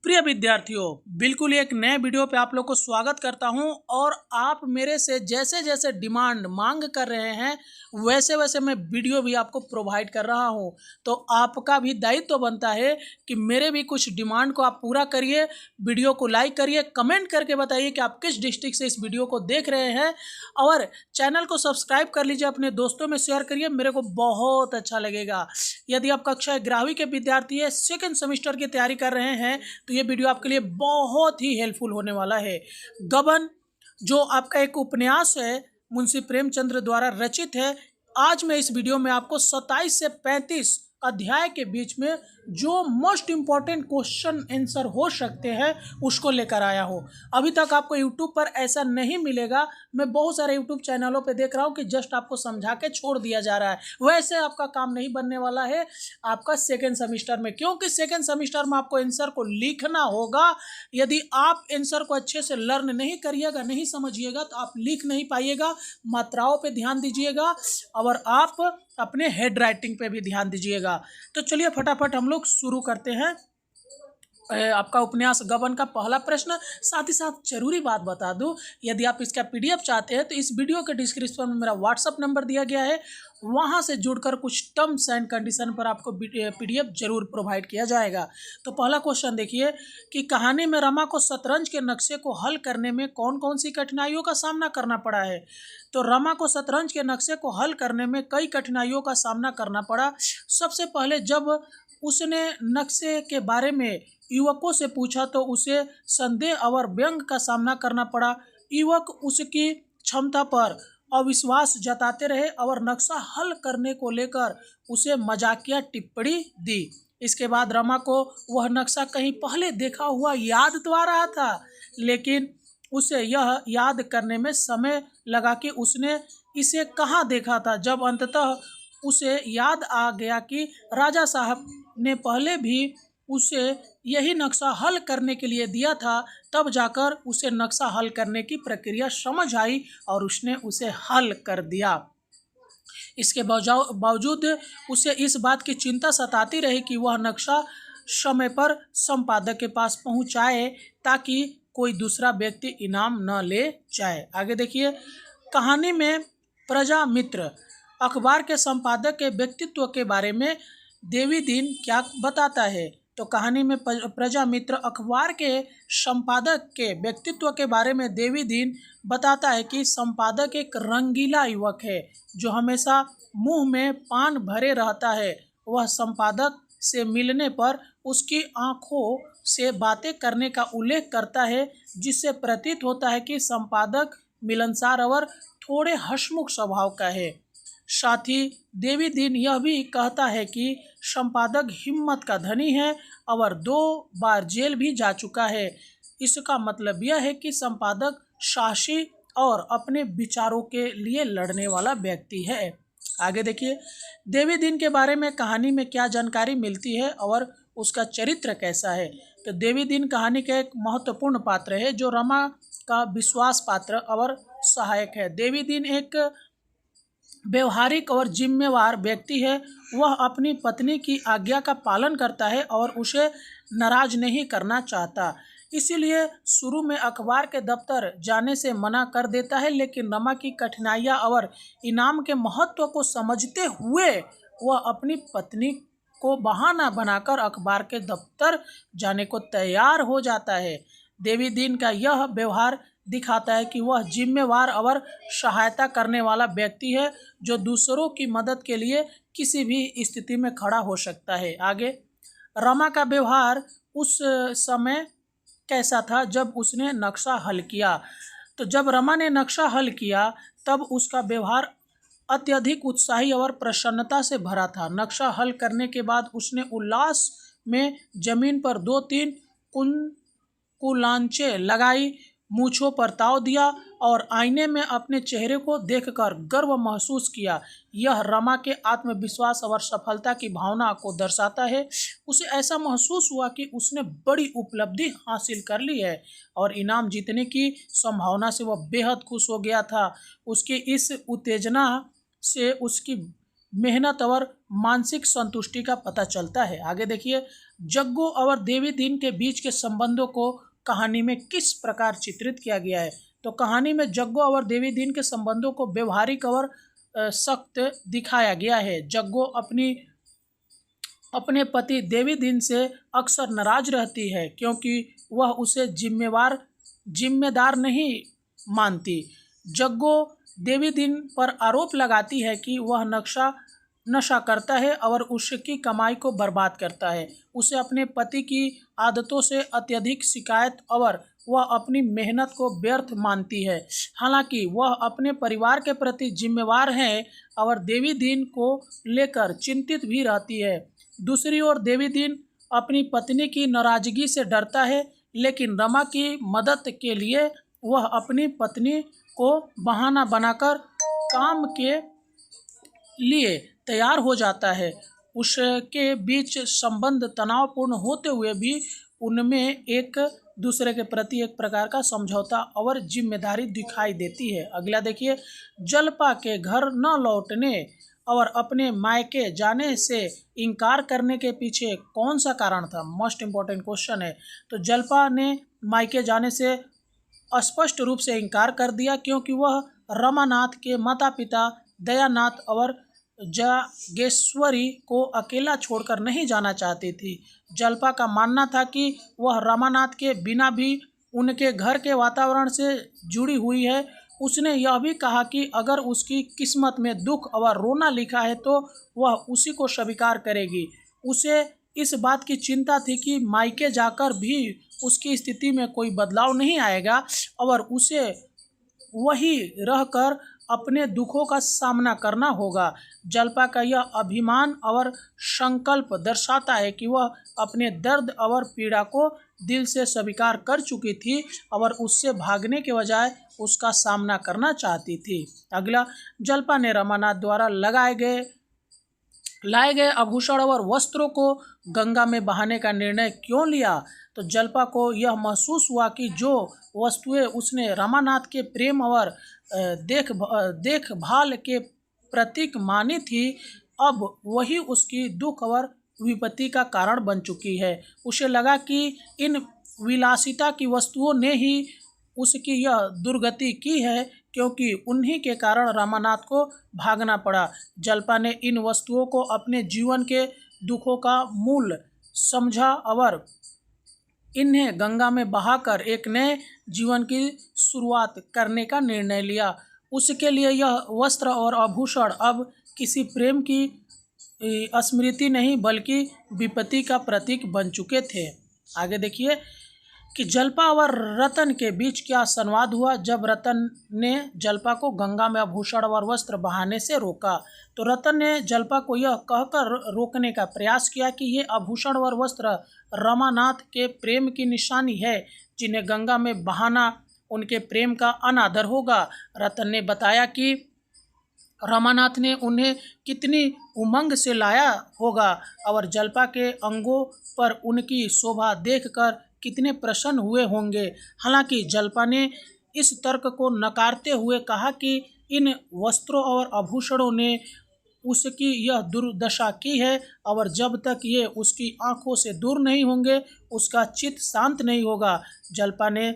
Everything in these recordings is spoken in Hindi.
प्रिय विद्यार्थियों, बिल्कुल एक नए वीडियो पे आप लोग को स्वागत करता हूं। और आप मेरे से जैसे जैसे डिमांड मांग कर रहे हैं वैसे वैसे मैं वीडियो भी आपको प्रोवाइड कर रहा हूं। तो आपका भी दायित्व बनता है कि मेरे भी कुछ डिमांड को आप पूरा करिए। वीडियो को लाइक करिए, कमेंट करके बताइए कि आप किस डिस्ट्रिक्ट से इस वीडियो को देख रहे हैं, और चैनल को सब्सक्राइब कर लीजिए, अपने दोस्तों में शेयर करिए, मेरे को बहुत अच्छा लगेगा। यदि आप कक्षा 11वीं के विद्यार्थी है, सेकेंड सेमेस्टर की तैयारी कर रहे हैं, तो ये वीडियो आपके लिए बहुत ही हेल्पफुल होने वाला है। गबन जो आपका एक उपन्यास है, मुंशी प्रेमचंद्र द्वारा रचित है। आज मैं इस वीडियो में आपको 27 से 35 अध्याय के बीच में जो मोस्ट इम्पॉर्टेंट क्वेश्चन आंसर हो सकते हैं उसको लेकर आया हूँ। अभी तक आपको यूट्यूब पर ऐसा नहीं मिलेगा। मैं बहुत सारे यूट्यूब चैनलों पे देख रहा हूँ कि जस्ट आपको समझा के छोड़ दिया जा रहा है। वैसे आपका काम नहीं बनने वाला है आपका सेकेंड सेमेस्टर में, क्योंकि सेकेंड सेमेस्टर में आपको आंसर को लिखना होगा। यदि आप आंसर को अच्छे से लर्न नहीं करिएगा, नहीं समझिएगा, तो आप लिख नहीं पाइएगा। मात्राओं पे ध्यान दीजिएगा और आप अपने हेड राइटिंग पे भी ध्यान दीजिएगा। तो चलिए फटाफट हम लोग शुरू करते हैं। आपका उपन्यास गबन का पहला प्रश्न। साथ ही साथ जरूरी बात बता दूं, यदि आप इसका पीडीएफ चाहते हैं तो इस वीडियो के डिस्क्रिप्शन में मेरा व्हाट्सअप नंबर दिया गया है, वहां से जुड़कर कुछ टर्म्स एंड कंडीशन पर आपको पीडीएफ जरूर प्रोवाइड किया जाएगा। तो पहला क्वेश्चन देखिए कि कहानी में रमा को शतरंज के नक्शे को हल करने में कौन कौन सी कठिनाइयों का सामना करना पड़ा है। तो रमा को शतरंज के नक्शे को हल करने में कई कठिनाइयों का सामना करना पड़ा। सबसे पहले जब उसने नक्शे के बारे में युवकों से पूछा तो उसे संदेह और व्यंग का सामना करना पड़ा। युवक उसकी क्षमता पर अविश्वास जताते रहे और नक्शा हल करने को लेकर उसे मजाकिया टिप्पणी दी। इसके बाद रमा को वह नक्शा कहीं पहले देखा हुआ याद तो आ रहा था, लेकिन उसे यह याद करने में समय लगा कि उसने इसे कहाँ देखा था। जब अंततः उसे याद आ गया कि राजा साहब ने पहले भी उसे यही नक्शा हल करने के लिए दिया था, तब जाकर उसे नक्शा हल करने की प्रक्रिया समझ आई और उसने उसे हल कर दिया। इसके बावजूद उसे इस बात की चिंता सताती रही कि वह नक्शा समय पर संपादक के पास पहुंचाए ताकि कोई दूसरा व्यक्ति इनाम न ले जाए। आगे देखिए, कहानी में प्रजा मित्र अखबार के संपादक के व्यक्तित्व के बारे में देवी दीन क्या बताता है। तो कहानी में प्रजा मित्र अखबार के संपादक के व्यक्तित्व के बारे में देवी दीन बताता है कि संपादक एक रंगीला युवक है जो हमेशा मुंह में पान भरे रहता है। वह संपादक से मिलने पर उसकी आंखों से बातें करने का उल्लेख करता है, जिससे प्रतीत होता है कि संपादक मिलनसार और थोड़े हंसमुख स्वभाव का है। साथ ही देवी दीन यह भी कहता है कि संपादक हिम्मत का धनी है और 2 बार जेल भी जा चुका है। इसका मतलब यह है कि संपादक साहसी और अपने विचारों के लिए लड़ने वाला व्यक्ति है। आगे देखिए, देवी दीन के बारे में कहानी में क्या जानकारी मिलती है और उसका चरित्र कैसा है। तो देवी दीन कहानी का एक महत्वपूर्ण पात्र है जो रमा का विश्वास पात्र और सहायक है। देवी दीन एक व्यवहारिक और जिम्मेवार व्यक्ति है। वह अपनी पत्नी की आज्ञा का पालन करता है और उसे नाराज नहीं करना चाहता, इसीलिए शुरू में अखबार के दफ्तर जाने से मना कर देता है। लेकिन रमा की कठिनाइयां और इनाम के महत्व को समझते हुए वह अपनी पत्नी को बहाना बनाकर अखबार के दफ्तर जाने को तैयार हो जाता है। देवी दीन का यह व्यवहार दिखाता है कि वह जिम्मेवार और सहायता करने वाला व्यक्ति है जो दूसरों की मदद के लिए किसी भी स्थिति में खड़ा हो सकता है। आगे, रमा का व्यवहार उस समय कैसा था जब उसने नक्शा हल किया। तो जब रमा ने नक्शा हल किया तब उसका व्यवहार अत्यधिक उत्साही और प्रसन्नता से भरा था। नक्शा हल करने के बाद उसने उल्लास में जमीन पर 2-3 कुलांचे लगाई, मूंछों पर ताव दिया और आईने में अपने चेहरे को देखकर गर्व महसूस किया। यह रमा के आत्मविश्वास और सफलता की भावना को दर्शाता है। उसे ऐसा महसूस हुआ कि उसने बड़ी उपलब्धि हासिल कर ली है और इनाम जीतने की संभावना से वह बेहद खुश हो गया था। उसकी इस उत्तेजना से उसकी मेहनत और मानसिक संतुष्टि का पता चलता है। आगे देखिए, जग्गू और देवी दिन के बीच के संबंधों को कहानी में किस प्रकार चित्रित किया गया है। तो कहानी में जग्गू और देवी दिन के संबंधों को व्यवहारिक और सख्त दिखाया गया है। जग्गू अपने पति देवी दिन से अक्सर नाराज रहती है क्योंकि वह उसे जिम्मेदार नहीं मानती। जग्गू देवी दिन पर आरोप लगाती है कि वह नशा करता है और उसकी कमाई को बर्बाद करता है। उसे अपने पति की आदतों से अत्यधिक शिकायत और वह अपनी मेहनत को व्यर्थ मानती है। हालांकि वह अपने परिवार के प्रति जिम्मेवार है और देवी दिन को लेकर चिंतित भी रहती है। दूसरी ओर देवी दिन अपनी पत्नी की नाराजगी से डरता है, लेकिन रमा की मदद के लिए वह अपनी पत्नी को बहाना बनाकर काम के लिए तैयार हो जाता है। उसके बीच संबंध तनावपूर्ण होते हुए भी उनमें एक दूसरे के प्रति एक प्रकार का समझौता और जिम्मेदारी दिखाई देती है। अगला देखिए, जल्पा के घर न लौटने और अपने मायके जाने से इनकार करने के पीछे कौन सा कारण था? मोस्ट इम्पॉर्टेंट क्वेश्चन है। तो जल्पा ने मायके जाने से स्पष्ट रूप से इनकार कर दिया क्योंकि वह रमानाथ के माता पिता दयानाथ और जागेश्वरी को अकेला छोड़कर नहीं जाना चाहती थी। जल्पा का मानना था कि वह रमानाथ के बिना भी उनके घर के वातावरण से जुड़ी हुई है। उसने यह भी कहा कि अगर उसकी किस्मत में दुख और रोना लिखा है तो वह उसी को स्वीकार करेगी। उसे इस बात की चिंता थी कि मायके जाकर भी उसकी स्थिति में कोई बदलाव नहीं आएगा और उसे वही रहकर अपने दुखों का सामना करना होगा। जल्पा का यह अभिमान और संकल्प दर्शाता है कि वह अपने दर्द और पीड़ा को दिल से स्वीकार कर चुकी थी और उससे भागने के बजाय उसका सामना करना चाहती थी। अगला, जल्पा ने रमानाथ द्वारा लाए गए आभूषण और वस्त्रों को गंगा में बहाने का निर्णय क्यों लिया? तो जल्पा को यह महसूस हुआ कि जो वस्तुएं उसने रमानाथ के प्रेम और देखभाल के प्रतीक मानी थी, अब वही उसकी दुख और विपत्ति का कारण बन चुकी है। उसे लगा कि इन विलासिता की वस्तुओं ने ही उसकी यह दुर्गति की है क्योंकि उन्हीं के कारण रमानाथ को भागना पड़ा। जल्पा ने इन वस्तुओं को अपने जीवन के दुखों का मूल समझा और इन्हें गंगा में बहाकर एक नए जीवन की शुरुआत करने का निर्णय लिया। उसके लिए यह वस्त्र और आभूषण अब किसी प्रेम की स्मृति नहीं बल्कि विपत्ति का प्रतीक बन चुके थे। आगे देखिए कि जल्पा और रतन के बीच क्या संवाद हुआ जब रतन ने जल्पा को गंगा में आभूषण और वस्त्र बहाने से रोका। तो रतन ने जल्पा को यह कहकर रोकने का प्रयास किया कि ये आभूषण और वस्त्र रमानाथ के प्रेम की निशानी है, जिन्हें गंगा में बहाना उनके प्रेम का अनादर होगा। रतन ने बताया कि रमानाथ ने उन्हें कितनी उमंग से लाया होगा और जल्पा के अंगों पर उनकी शोभा देखकर कितने प्रसन्न हुए होंगे। हालांकि जल्पा ने इस तर्क को नकारते हुए कहा कि इन वस्त्रों और आभूषणों ने उसकी यह दुर्दशा की है और जब तक ये उसकी आंखों से दूर नहीं होंगे उसका चित्त शांत नहीं होगा। जल्पा ने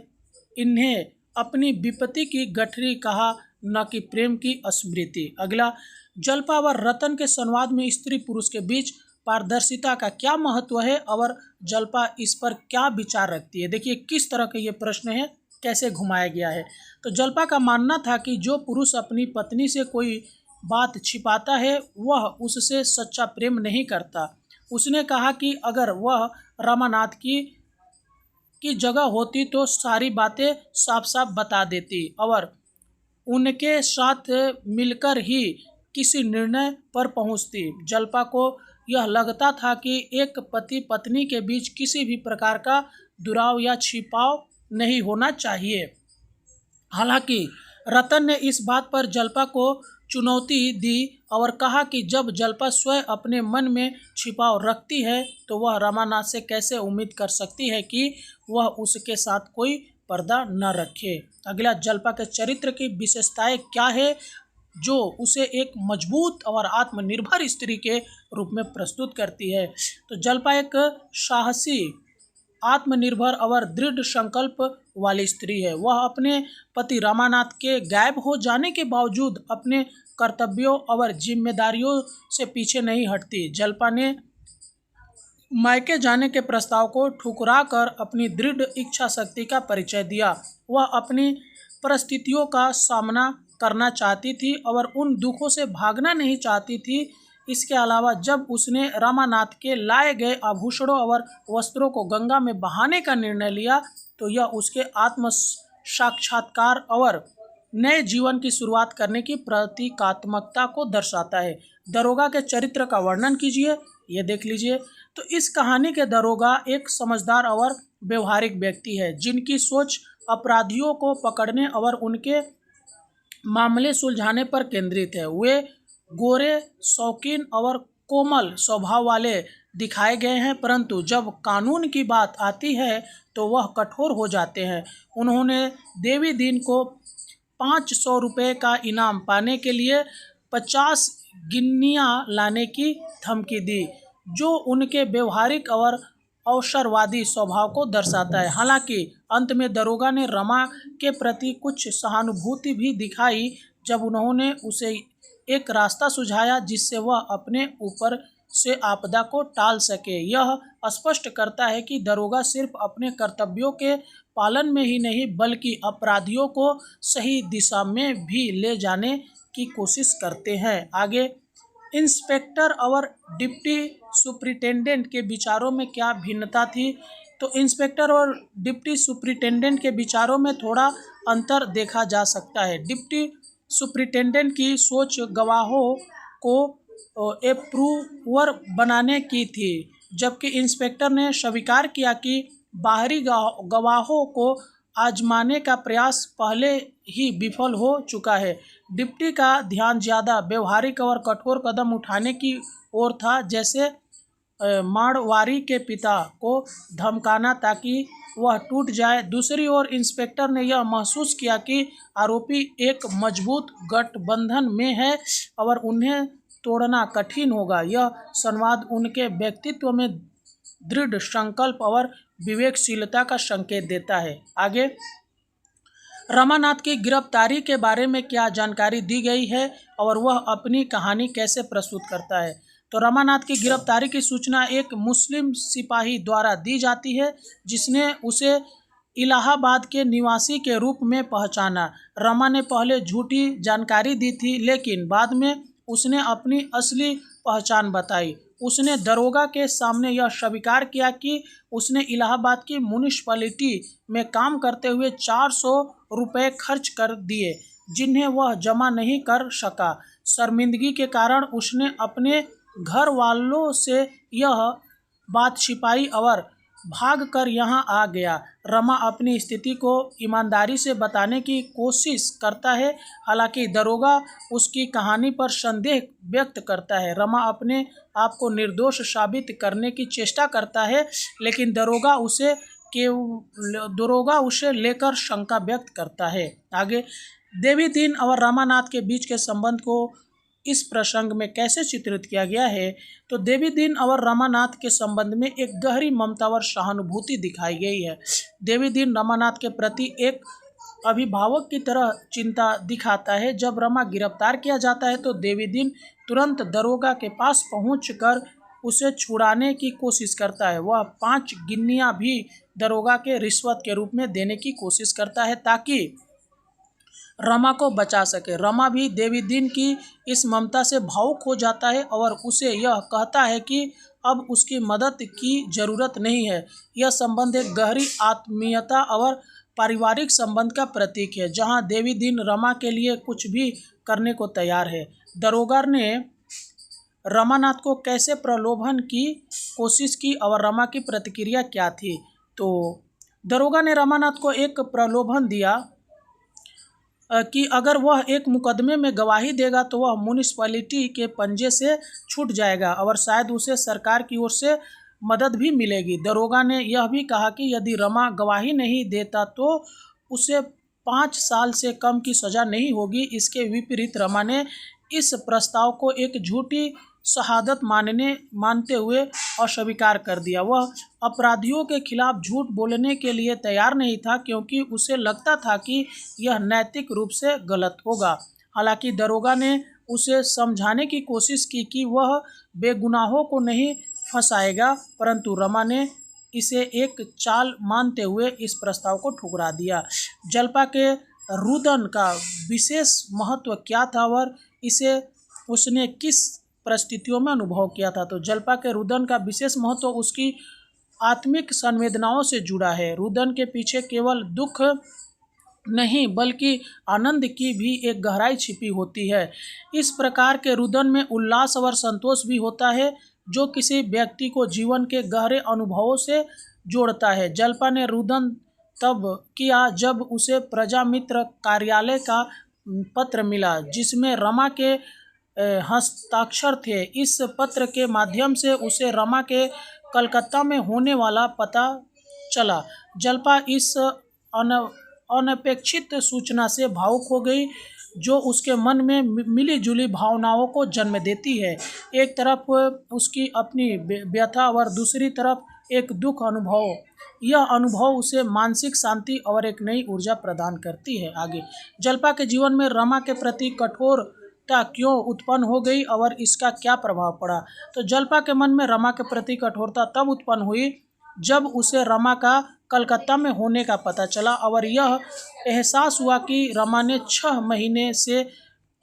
इन्हें अपनी विपत्ति की गठरी कहा, न कि प्रेम की स्मृति। अगला, जल्पा व रतन के संवाद में स्त्री पुरुष के बीच पारदर्शिता का क्या महत्व है और जल्पा इस पर क्या विचार रखती है। देखिए किस तरह के ये प्रश्न है, कैसे घुमाया गया है। तो जल्पा का मानना था कि जो पुरुष अपनी पत्नी से कोई बात छिपाता है वह उससे सच्चा प्रेम नहीं करता। उसने कहा कि अगर वह रमानाथ की जगह होती तो सारी बातें साफ साफ बता देती और उनके साथ मिलकर ही किसी निर्णय पर पहुंचती। जल्पा को यह लगता था कि एक पति पत्नी के बीच किसी भी प्रकार का दुराव या छिपाव नहीं होना चाहिए। हालांकि रतन ने इस बात पर जल्पा को चुनौती दी और कहा कि जब जल्पा स्वयं अपने मन में छिपाव रखती है तो वह रमानाथ से कैसे उम्मीद कर सकती है कि वह उसके साथ कोई पर्दा न रखे। अगला, जल्पा के चरित्र की विशेषताएं क्या है जो उसे एक मजबूत और आत्मनिर्भर स्त्री के रूप में प्रस्तुत करती है। तो जल्पा एक साहसी, आत्मनिर्भर और दृढ़ संकल्प वाली स्त्री है। वह अपने पति रमानाथ के गायब हो जाने के बावजूद अपने कर्तव्यों और जिम्मेदारियों से पीछे नहीं हटती। जल्पा ने मायके जाने के प्रस्ताव को ठुकरा कर अपनी दृढ़ इच्छा शक्ति का परिचय दिया। वह अपनी परिस्थितियों का सामना करना चाहती थी और उन दुखों से भागना नहीं चाहती थी। इसके अलावा जब उसने रामानाथ के लाए गए आभूषणों और वस्त्रों को गंगा में बहाने का निर्णय लिया तो यह उसके आत्म साक्षात्कार और नए जीवन की शुरुआत करने की प्रतीकात्मकता को दर्शाता है। दरोगा के चरित्र का वर्णन कीजिए, ये देख लीजिए। तो इस कहानी के दरोगा एक समझदार और व्यवहारिक व्यक्ति है जिनकी सोच अपराधियों को पकड़ने और उनके मामले सुलझाने पर केंद्रित है। वे गोरे, शौकीन और कोमल स्वभाव वाले दिखाए गए हैं, परंतु जब कानून की बात आती है तो वह कठोर हो जाते हैं। उन्होंने देवी दीन को 500 रुपये का इनाम पाने के लिए 50 गिन्नियाँ लाने की धमकी दी, जो उनके व्यवहारिक और अवसरवादी स्वभाव को दर्शाता है। हालांकि अंत में दरोगा ने रमा के प्रति कुछ सहानुभूति भी दिखाई जब उन्होंने उसे एक रास्ता सुझाया जिससे वह अपने ऊपर से आपदा को टाल सके। यह स्पष्ट करता है कि दरोगा सिर्फ अपने कर्तव्यों के पालन में ही नहीं बल्कि अपराधियों को सही दिशा में भी ले जाने की कोशिश करते हैं। आगे, इंस्पेक्टर और डिप्टी सुपरिटेंडेंट के विचारों में क्या भिन्नता थी? तो इंस्पेक्टर और डिप्टी सुपरिटेंडेंट के विचारों में थोड़ा अंतर देखा जा सकता है। डिप्टी सुपरिटेंडेंट की सोच गवाहों को अप्रूवर बनाने की थी, जबकि इंस्पेक्टर ने स्वीकार किया कि बाहरी गवाहों को आजमाने का प्रयास पहले ही विफल हो चुका है। डिप्टी का ध्यान ज़्यादा व्यवहारिक और कठोर कदम उठाने की ओर था, जैसे मारवाड़ी के पिता को धमकाना ताकि वह टूट जाए। दूसरी ओर इंस्पेक्टर ने यह महसूस किया कि आरोपी एक मजबूत गठबंधन में है और उन्हें तोड़ना कठिन होगा। यह संवाद उनके व्यक्तित्व में दृढ़ संकल्प और विवेकशीलता का संकेत देता है। आगे, रमानाथ की गिरफ्तारी के बारे में क्या जानकारी दी गई है और वह अपनी कहानी कैसे प्रस्तुत करता है? तो रमानाथ की गिरफ्तारी की सूचना एक मुस्लिम सिपाही द्वारा दी जाती है जिसने उसे इलाहाबाद के निवासी के रूप में पहचाना। रमा ने पहले झूठी जानकारी दी थी, लेकिन बाद में उसने अपनी असली पहचान बताई। उसने दरोगा के सामने यह स्वीकार किया कि उसने इलाहाबाद की म्यूनिसिपैलिटी में काम करते हुए 400 रुपये खर्च कर दिए, जिन्हें वह जमा नहीं कर सका। शर्मिंदगी के कारण उसने अपने घर वालों से यह बात छिपाई और भाग कर यहाँ आ गया। रमा अपनी स्थिति को ईमानदारी से बताने की कोशिश करता है, हालांकि दरोगा उसकी कहानी पर संदेह व्यक्त करता है। रमा अपने आप को निर्दोष साबित करने की चेष्टा करता है, लेकिन दरोगा उसे लेकर शंका व्यक्त करता है। आगे, देवी दीन और रामानाथ के बीच के संबंध को इस प्रसंग में कैसे चित्रित किया गया है? तो देवी दीन और रमानाथ के संबंध में एक गहरी ममता और सहानुभूति दिखाई गई है। देवी दीन रमानाथ के प्रति एक अभिभावक की तरह चिंता दिखाता है। जब रमा गिरफ्तार किया जाता है तो देवी दीन तुरंत दरोगा के पास पहुंचकर उसे छुड़ाने की कोशिश करता है। वह 5 गिन्नियाँ भी दरोगा के रिश्वत के रूप में देने की कोशिश करता है ताकि रमा को बचा सके। रमा भी देवी दीन की इस ममता से भावुक हो जाता है और उसे यह कहता है कि अब उसकी मदद की ज़रूरत नहीं है। यह संबंध एक गहरी आत्मीयता और पारिवारिक संबंध का प्रतीक है, जहां देवी दीन रमा के लिए कुछ भी करने को तैयार है। दरोगा ने रमानाथ को कैसे प्रलोभन की कोशिश की और रमा की प्रतिक्रिया क्या थी? तो दरोगा ने रमानाथ को एक प्रलोभन दिया कि अगर वह एक मुकदमे में गवाही देगा तो वह म्यूनिसिपैलिटी के पंजे से छूट जाएगा और शायद उसे सरकार की ओर से मदद भी मिलेगी। दरोगा ने यह भी कहा कि यदि रमा गवाही नहीं देता तो उसे 5 साल से कम की सज़ा नहीं होगी। इसके विपरीत रमा ने इस प्रस्ताव को एक झूठी शहादत मानते हुए अस्वीकार कर दिया। वह अपराधियों के खिलाफ झूठ बोलने के लिए तैयार नहीं था, क्योंकि उसे लगता था कि यह नैतिक रूप से गलत होगा। हालांकि दरोगा ने उसे समझाने की कोशिश की कि वह बेगुनाहों को नहीं फंसाएगा, परंतु रमा ने इसे एक चाल मानते हुए इस प्रस्ताव को ठुकरा दिया। जल्पा के रुदन का विशेष महत्व क्या था और इसे उसने किस परिस्थितियों में अनुभव किया था? तो जल्पा के रुदन का विशेष महत्व उसकी आत्मिक संवेदनाओं से जुड़ा है। रुदन के पीछे केवल दुख नहीं बल्कि आनंद की भी एक गहराई छिपी होती है। इस प्रकार के रुदन में उल्लास और संतोष भी होता है, जो किसी व्यक्ति को जीवन के गहरे अनुभवों से जोड़ता है। जल्पा ने रुदन तब किया जब उसे प्रजामित्र कार्यालय का पत्र मिला, जिसमें रमा के हस्ताक्षर थे। इस पत्र के माध्यम से उसे रमा के कलकत्ता में होने वाला पता चला। जल्पा इस अनपेक्षित सूचना से भावुक हो गई, जो उसके मन में मिली जुली भावनाओं को जन्म देती है। एक तरफ उसकी अपनी व्यथा और दूसरी तरफ एक दुख अनुभव। यह अनुभव उसे मानसिक शांति और एक नई ऊर्जा प्रदान करती है। आगे जल्पा के जीवन में रमा के प्रति कठोरता क्यों उत्पन्न हो गई और इसका क्या प्रभाव पड़ा? तो जल्पा के मन में रमा के प्रति कठोरता तब उत्पन्न हुई जब उसे रमा का कलकत्ता में होने का पता चला और यह एहसास हुआ कि रमा ने 6 महीने से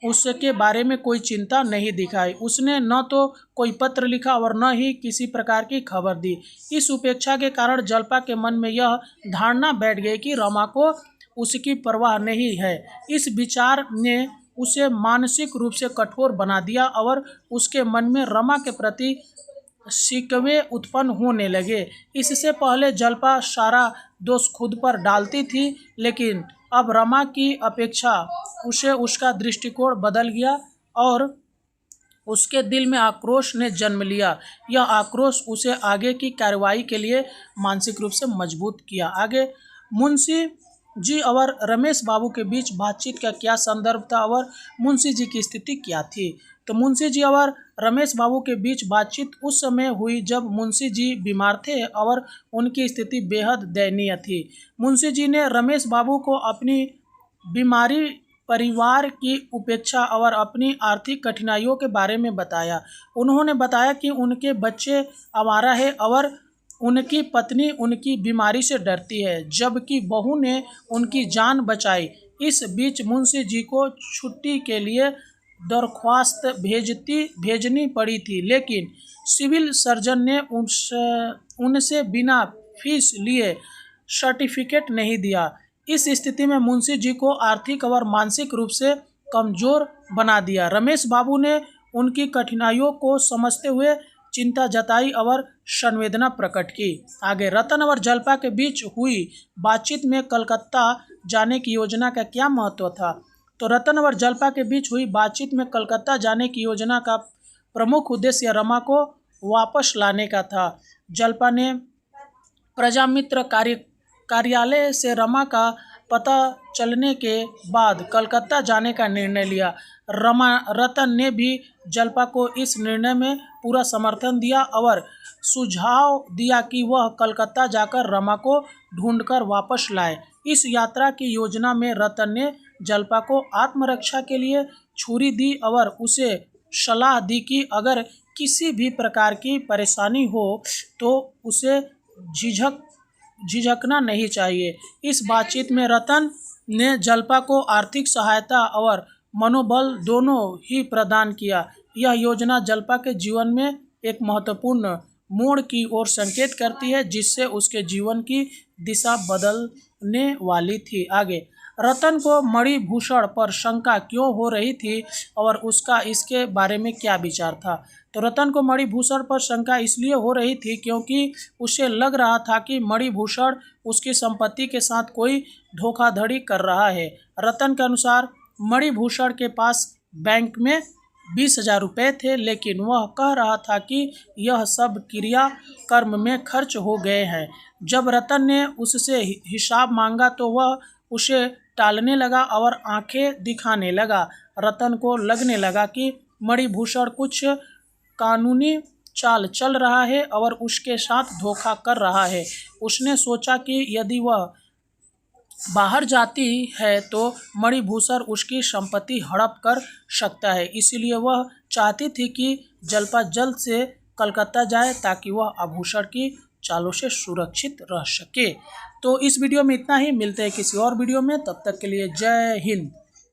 उसके बारे में कोई चिंता नहीं दिखाई। उसने न तो कोई पत्र लिखा और न ही किसी प्रकार की खबर दी। इस उपेक्षा के कारण जल्पा के मन में यह धारणा बैठ गई कि रमा को उसकी परवाह नहीं है। इस विचार ने उसे मानसिक रूप से कठोर बना दिया और उसके मन में रमा के प्रति शिकवे उत्पन्न होने लगे। इससे पहले जल्पा सारा दोष खुद पर डालती थी, लेकिन अब रमा की अपेक्षा उसे उसका दृष्टिकोण बदल गया और उसके दिल में आक्रोश ने जन्म लिया। यह आक्रोश उसे आगे की कार्रवाई के लिए मानसिक रूप से मजबूत किया। आगे मुंशी जी और रमेश बाबू के बीच बातचीत का क्या संदर्भ था और मुंशी जी की स्थिति क्या थी? तो मुंशी जी और रमेश बाबू के बीच बातचीत उस समय हुई जब मुंशी जी बीमार थे और उनकी स्थिति बेहद दयनीय थी। मुंशी जी ने रमेश बाबू को अपनी बीमारी, परिवार की उपेक्षा और अपनी आर्थिक कठिनाइयों के बारे में बताया। उन्होंने बताया कि उनके बच्चे आवारा है और उनकी पत्नी उनकी बीमारी से डरती है, जबकि बहू ने उनकी जान बचाई। इस बीच मुंशी जी को छुट्टी के लिए दरख्वास्त भेजनी पड़ी थी, लेकिन सिविल सर्जन ने उनसे बिना फीस लिए सर्टिफिकेट नहीं दिया। इस स्थिति में मुंशी जी को आर्थिक और मानसिक रूप से कमज़ोर बना दिया। रमेश बाबू ने उनकी कठिनाइयों को समझते हुए चिंता जताई और संवेदना प्रकट की। आगे रतन और जल्पा के बीच हुई बातचीत में कलकत्ता जाने की योजना का क्या महत्व था? तो रतन और जल्पा के बीच हुई बातचीत में कलकत्ता जाने की योजना का प्रमुख उद्देश्य रमा को वापस लाने का था। जल्पा ने प्रजामित्र कार्यालय से रमा का पता चलने के बाद कलकत्ता जाने का निर्णय लिया। रतन ने भी जल्पा को इस निर्णय में पूरा समर्थन दिया और सुझाव दिया कि वह कलकत्ता जाकर रमा को ढूंढकर वापस लाए। इस यात्रा की योजना में रतन ने जल्पा को आत्मरक्षा के लिए छुरी दी और उसे सलाह दी कि अगर किसी भी प्रकार की परेशानी हो तो उसे झिझकना नहीं चाहिए। इस बातचीत में रतन ने जल्पा को आर्थिक सहायता और मनोबल दोनों ही प्रदान किया। यह योजना जल्पा के जीवन में एक महत्वपूर्ण मोड़ की ओर संकेत करती है, जिससे उसके जीवन की दिशा बदलने वाली थी। आगे रतन को मणिभूषण पर शंका क्यों हो रही थी और उसका इसके बारे में क्या विचार था? तो रतन को मणिभूषण पर शंका इसलिए हो रही थी क्योंकि उसे लग रहा था कि मणिभूषण उसकी संपत्ति के साथ कोई धोखाधड़ी कर रहा है। रतन के अनुसार मणिभूषण के पास बैंक में 20,000 रुपये थे, लेकिन वह कह रहा था कि यह सब क्रियाकर्म में खर्च हो गए हैं। जब रतन ने उससे हिसाब मांगा तो वह उसे टालने लगा और आंखें दिखाने लगा। रतन को लगने लगा कि मणिभूषण कुछ कानूनी चाल चल रहा है और उसके साथ धोखा कर रहा है। उसने सोचा कि यदि वह बाहर जाती है तो मणिभूषण उसकी संपत्ति हड़प कर सकता है, इसलिए वह चाहती थी कि जल्पा जल्द से कलकत्ता जाए ताकि वह आभूषण की चालों से सुरक्षित रह सके। तो इस वीडियो में इतना ही, मिलते हैं किसी और वीडियो में, तब तक के लिए जय हिंद।